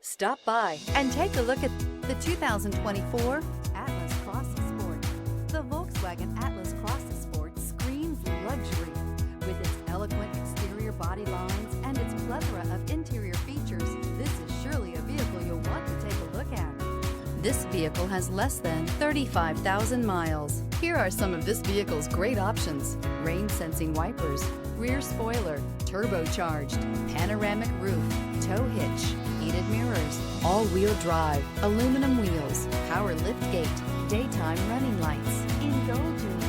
Stop by and take a look at the 2024 Atlas Cross Sport. The Volkswagen Atlas Cross Sport screams luxury. With its eloquent exterior body lines and its plethora of interior features, this is surely a vehicle you'll want to take a look at. This vehicle has less than 35,000 miles. Here are some of this vehicle's great options: rain-sensing wipers, rear spoiler, turbocharged, panoramic roof, tow hitch, heated mirrors, all-wheel drive, aluminum wheels, power lift gate, daytime running lights. Indulge in